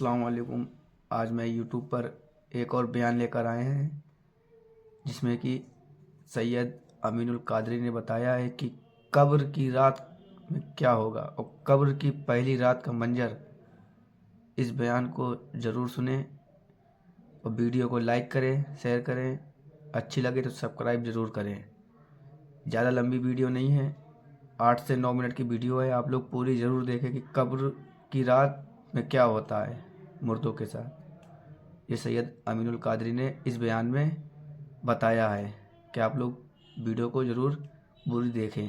अस्सलाम वालेकुम। आज मैं यूट्यूब पर एक और बयान लेकर आए हैं जिसमें कि सैयद अमीनुल कादरी ने बताया है कि कब्र की रात में क्या होगा और कब्र की पहली रात का मंजर। इस बयान को ज़रूर सुनें और वीडियो को लाइक करें, शेयर करें, अच्छी लगे तो सब्सक्राइब ज़रूर करें। ज़्यादा लंबी वीडियो नहीं है, 8 से 9 मिनट की वीडियो है। आप लोग पूरी ज़रूर देखें कि कब्र की रात में क्या होता है मुर्दों के साथ। ये सैयद अमीनुल कादरी ने इस बयान में बताया है कि आप लोग वीडियो को ज़रूर पूरी देखें।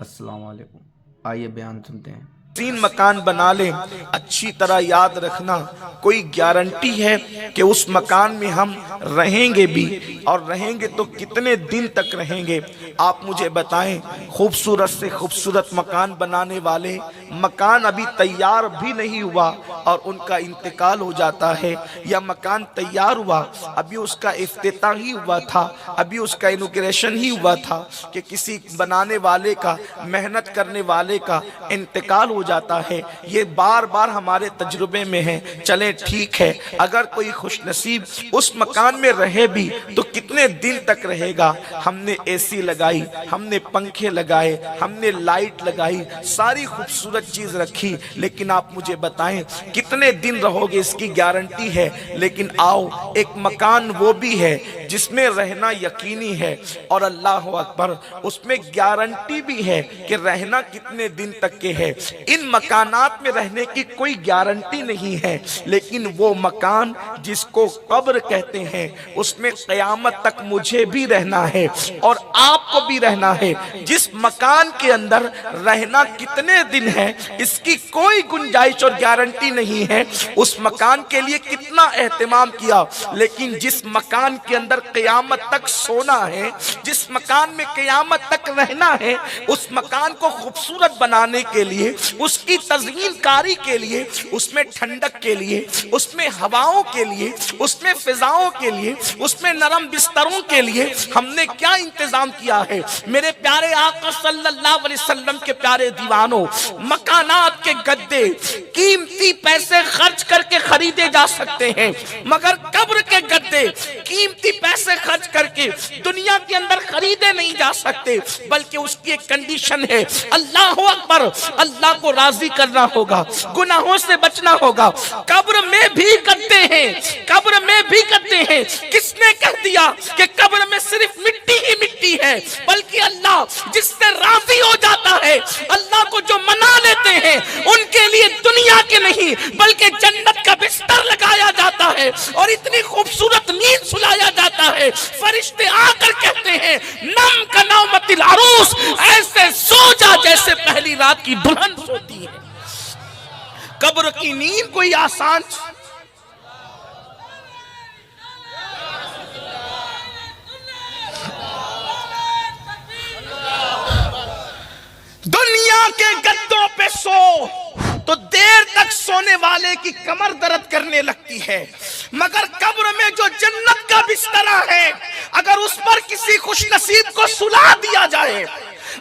अस्सलाम वालेकुम। आइए बयान सुनते हैं। 3 मकान बना लें, अच्छी तरह याद रखना, कोई गारंटी है कि उस मकान में हम रहेंगे भी, और रहेंगे तो कितने दिन तक रहेंगे? आप मुझे बताएं। खूबसूरत से खूबसूरत मकान बनाने वाले, मकान अभी तैयार भी नहीं हुआ और उनका इंतकाल हो जाता है, या मकान तैयार हुआ अभी उसका इफ्तिताह ही हुआ था, अभी उसका इनॉग्रेशन ही हुआ था कि किसी बनाने वाले का, मेहनत करने वाले का इंतकाल हो जाता है। ये बार बार हमारे तजुर्बे में है। चले ठीक है, अगर कोई खुशनसीब उस मकान में रहे भी तो कितने दिन तक रहेगा? हमने एसी लगाई, हमने पंखे लगाए, हमने लाइट लगाई, सारी खूबसूरत चीज रखी, लेकिन आप मुझे बताएं कितने दिन रहोगे? इसकी गारंटी है। लेकिन आओ, एक मकान वो भी है जिसमें रहना यकीनी है, और अल्लाह अकबर, उसमें गारंटी भी है कि रहना कितने दिन तक के है। इन मकानात में रहने की कोई गारंटी नहीं है, लेकिन वो मकान जिसको कब्र कहते हैं, उसमें क़यामत तक मुझे भी रहना है और आपको भी रहना है। जिस मकान के अंदर रहना कितने दिन है, इसकी कोई गुंजाइश और गारंटी नहीं है। उस मकान के लिए कितना एहतमाम किया, लेकिन जिस मकान के अंदर क़यामत तक सोना है, जिस मकान में क़यामत तक रहना है, उस मकान को खूबसूरत बनाने के लिए, उसकी तज़यीन कारी के लिए, उसमें ठंडक के लिए, उसमें हवाओं के लिए, उसमें फिजाओं के लिए, उसमें नरम बिस्तरों के लिए हमने क्या इंतजाम किया है? मेरे प्यारे आका सल्लल्लाहु अलैहि वसल्लम के प्यारे दीवानों, मकानात के गद्दे कीमती पैसे खर्च करके खरीदे जा सकते हैं, मगर कब्र के गद्दे कीमती पैसे खर्च करके दुनिया के अंदर खरीदे नहीं जा सकते। बल्कि उसकी एक कंडीशन है, अल्लाह अकबर, अल्लाह को राजी करना होगा, गुनाहों से बचना होगा। कब्र में भी करते हैं, कब्र में भी करते हैं। किसने कह दिया कि कब्र में सिर्फ मिट्टी ही मिट्टी है? बल्कि अल्लाह जिससे राजी हो जाता है, अल्लाह को जो मना लेते हैं, उनके लिए दुनिया के नहीं बल्कि जन्नत का बिस्तर लगाया जाता है और इतनी खूबसूरत नींद सुलाया जाता है। फरिश्ते आकर कहते हैं, नम का नौमतिल अरूस, ऐसे सो जा जैसे पहली रात की दुल्हन सोती है। कब्र की नींद कोई आसान दुनिया के गद्दों पे सो तो देर तक सोने वाले की कमर दर्द करने लगती है, मगर कब्र में जो जन्नत का बिस्तरा है, अगर उस पर किसी खुशनसीब को सुला दिया जाए,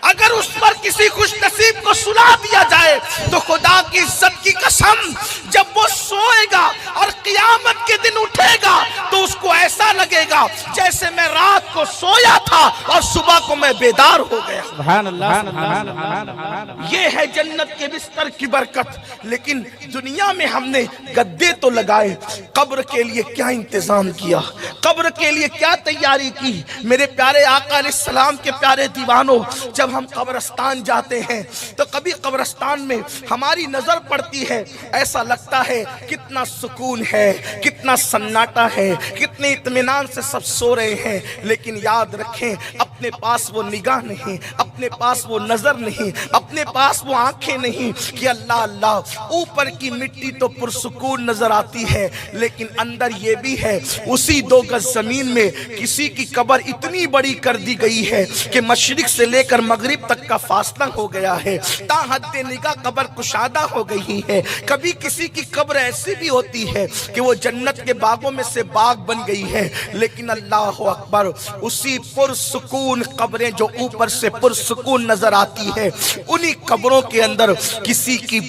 अगर उस पर किसी खुशनसीब को सुला दिया जाए, तो खुदा की इज्जत की कसम, जब वो सोएगा और क़यामत के दिन उठेगा तो उसको ऐसा लगेगा जैसे मैं रात को सोया था और सुबह को मैं बेदार हो गया। सुभान अल्लाह, सुभान अल्लाह। ये है जन्नत के बिस्तर की बरकत। लेकिन दुनिया में हमने गद्दे तो लगाए, कब्र के लिए क्या इंतजाम किया, कब्र के लिए क्या तैयारी की? मेरे प्यारे आका अलैहिस्सलाम के प्यारे दीवानों, जब हम कब्रिस्तान जाते हैं तो कभी कब्रिस्तान में हमारी नजर पड़ती है, ऐसा लगता है कितना सुकून है, कितना सन्नाटा है, कितने इत्मीनान से सब सो रहे हैं। लेकिन याद रखें, अपने पास वो निगाह नहीं, अपने पास वो नजर नहीं, अपने पास वो आंखें नहीं कि अल्लाह अल्लाह, ऊपर की मिट्टी तो पुरसुकून नजर आती है, लेकिन अंदर ये भी है, उसी 2 गज जमीन में किसी की कब्र इतनी बड़ी कर दी गई है कि मशरिक से लेकर मगरिब तक का फासला हो गया है, ताहद्दे निगाह कब्र कुशादा हो गई है। कभी किसी की कब्र ऐसी भी होती है कि वो जन्नत के बागों में से बाग बन गई है, लेकिन अल्लाह अकबर, उसी पुरसुकून पुरसुकून कब्रें जो ऊपर से पुरसुकून नजर आती है, उन्हीं कब्रों के अंदर किसी की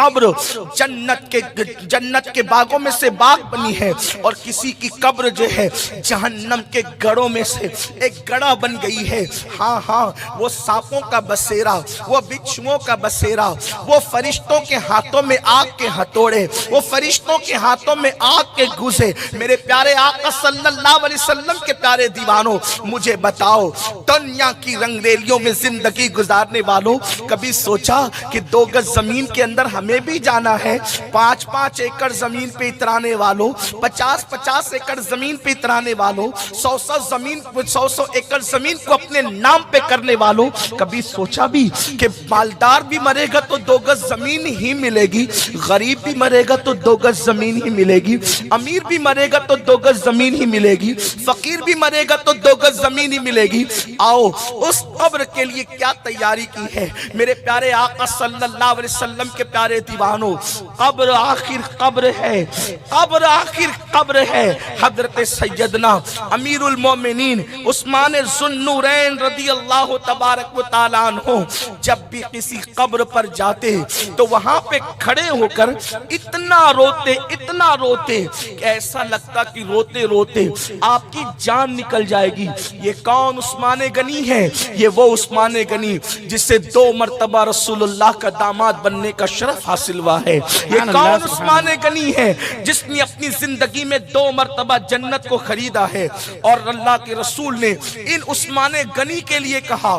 कब्र जन्नत के बागों में से बाग बनी है, और किसी की कब्र जो है जहन्नम के गढ़ों में से एक गड़ा बन गई है। हाँ हाँ, वो सांपों का बसेरा, वो बिच्छुओं का बसेरा, वो फरिश्तों के हाथों में आग के हथौड़े, वो फरिश्तों के हाथों में आग के गुस्से। मेरे प्यारे आका सल्लल्लाहु अलैहि वसल्लम के प्यारे दीवानों, मुझे बताओ, दुनिया की रंगरेलियों में जिंदगी गुजारने वालों, कभी सोचा कि 2 गज जमीन के अंदर हमें भी जाना है? 5-5 एकड़ जमीन पे इतराने वालों, 50-50 एकड़ जमीन पे इतराने वालों, 100-100 एकड़ जमीन को अपने नाम पे करने वालों, कभी सोचा भी कि मालदार भी मरेगा तो 2 गज जमीन ही मिलेगी, गरीब भी मरेगा तो 2 गज जमीन ही मिलेगी, अमीर भी मरेगा तो 2 गज जमीन ही मिलेगी, फकीर भी मरेगा तो 2 गज जमीन ही मिलेगी। आओ उस कब्र के लिए क्या तैयारी की है मेरे प्यारे आका सल्लल्लाहु अलैहि वसल्लम के प्यारे दीवानों। कब्र आखिर कब्र है, कब्र आखिर कब्र है। हजरत सैयदना अमीरुल मोमिनीन उस्मान ज़ुन्नूरैन रदियल्लाहु तबारक व तआला अन्हु जब भी किसी कब्र पर जाते तो वहां पे खड़े होकर इतना रोते कि ऐसा लगता कि रोते रोते आपकी जान निकल जाएगी। ये कौन उस्मान गनी है? ये वो उस्मान गनी जिससे 2 मर्तबा रसूलुल्लाह का दामाद बनने का शरफ हासिल हुआ है। ये कौन उस्मान गनी है जिसने अपनी जिंदगी में 2 मर्तबा जन्नत को खरीदा है? और अल्लाह के रसूल ने इन उस्मान गनी के लिए कहा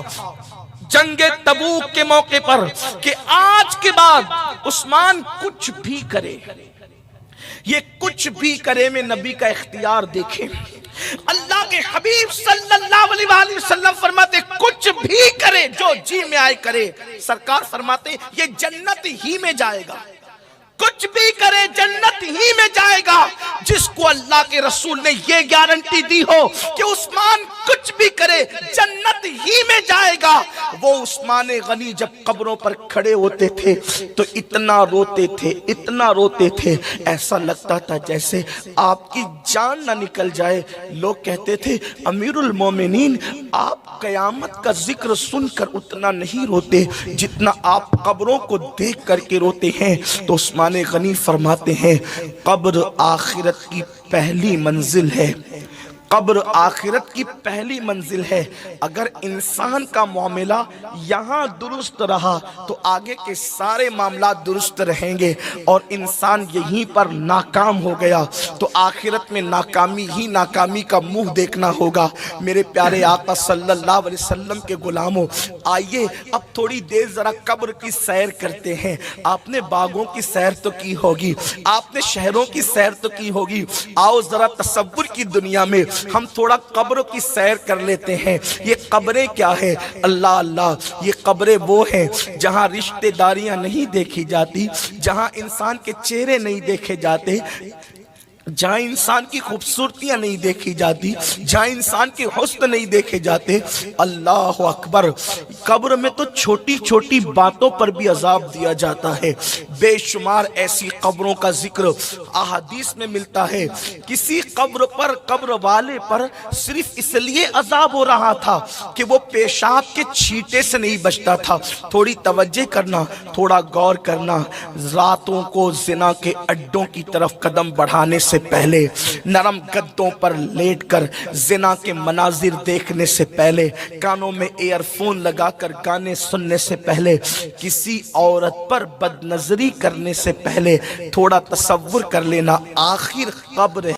जंगे तबूक के मौके पर कि आज के बाद उस्मान कुछ भी करे, ये कुछ भी करे में नबी का इख्तियार देखें। अल्लाह के हबीब सल्लल्लाहु अलैहि वसल्लम फरमाते कुछ भी करे, जो जी में आए करे। सरकार फरमाते ये जन्नत ही में जाएगा, कुछ भी करे जन्नत ही में जाएगा। जिसको अल्लाह के रसूल ने ये गारंटी दी हो कि उस्मान कुछ भी करे जन्नत ही में जाएगा, वो उस्मान गनी जब कब्रों पर खड़े होते थे तो इतना रोते थे, ऐसा लगता था जैसे आपकी जान ना निकल जाए। लोग कहते थे अमीरुल मोमिनीन आप कयामत का जिक्र सुनकर उतना नहीं रोते जितना आप कब्रों को देख करके रोते हैं। तो उस्मान गनी फरमाते हैं कब्र आखिरत की पहली मंजिल है, कब्र आखिरत की पहली मंजिल है। अगर इंसान का मामला यहाँ दुरुस्त रहा तो आगे के सारे मामला दुरुस्त रहेंगे, और इंसान यहीं पर नाकाम हो गया तो आखिरत में नाकामी ही नाकामी का मुंह देखना होगा। मेरे प्यारे आका सल्लल्लाहु अलैहि वसल्लम के गुलामों, आइए अब थोड़ी देर जरा कब्र की सैर करते हैं। आपने बागों की सैर तो की होगी, आपने शहरों की सैर तो की होगी, आओ जरा तसव्वुर की दुनिया में हम थोड़ा कब्रों की सैर कर लेते हैं। ये कब्रें क्या है? अल्लाह अल्लाह, ये कब्रें वो हैं जहां रिश्तेदारियां नहीं देखी जाती, जहां इंसान के चेहरे नहीं देखे जाते, जहाँ इंसान की खूबसूरतियां नहीं देखी जाती, जहाँ इंसान के हुस्न नहीं देखे जाते। अल्लाह अकबर, कब्र में तो छोटी छोटी बातों पर भी अजाब दिया जाता है। बेशुमार ऐसी कब्रों का जिक्र अहादीस में मिलता है। किसी कब्र पर, कब्र वाले पर सिर्फ इसलिए अजाब हो रहा था कि वो पेशाब के छींटे से नहीं बचता था। थोड़ी तवज्जो करना, थोड़ा गौर करना, रातों को जिना के अड्डों की तरफ कदम बढ़ाने से पहले, नरम गद्दों पर लेटकर जिना के मनाजिर देखने से पहले, कानों में ईयरफोन लगाकर गाने सुनने से पहले, किसी औरत पर बदनजरी करने से पहले थोड़ा तसव्वुर कर लेना, आखिर कब्र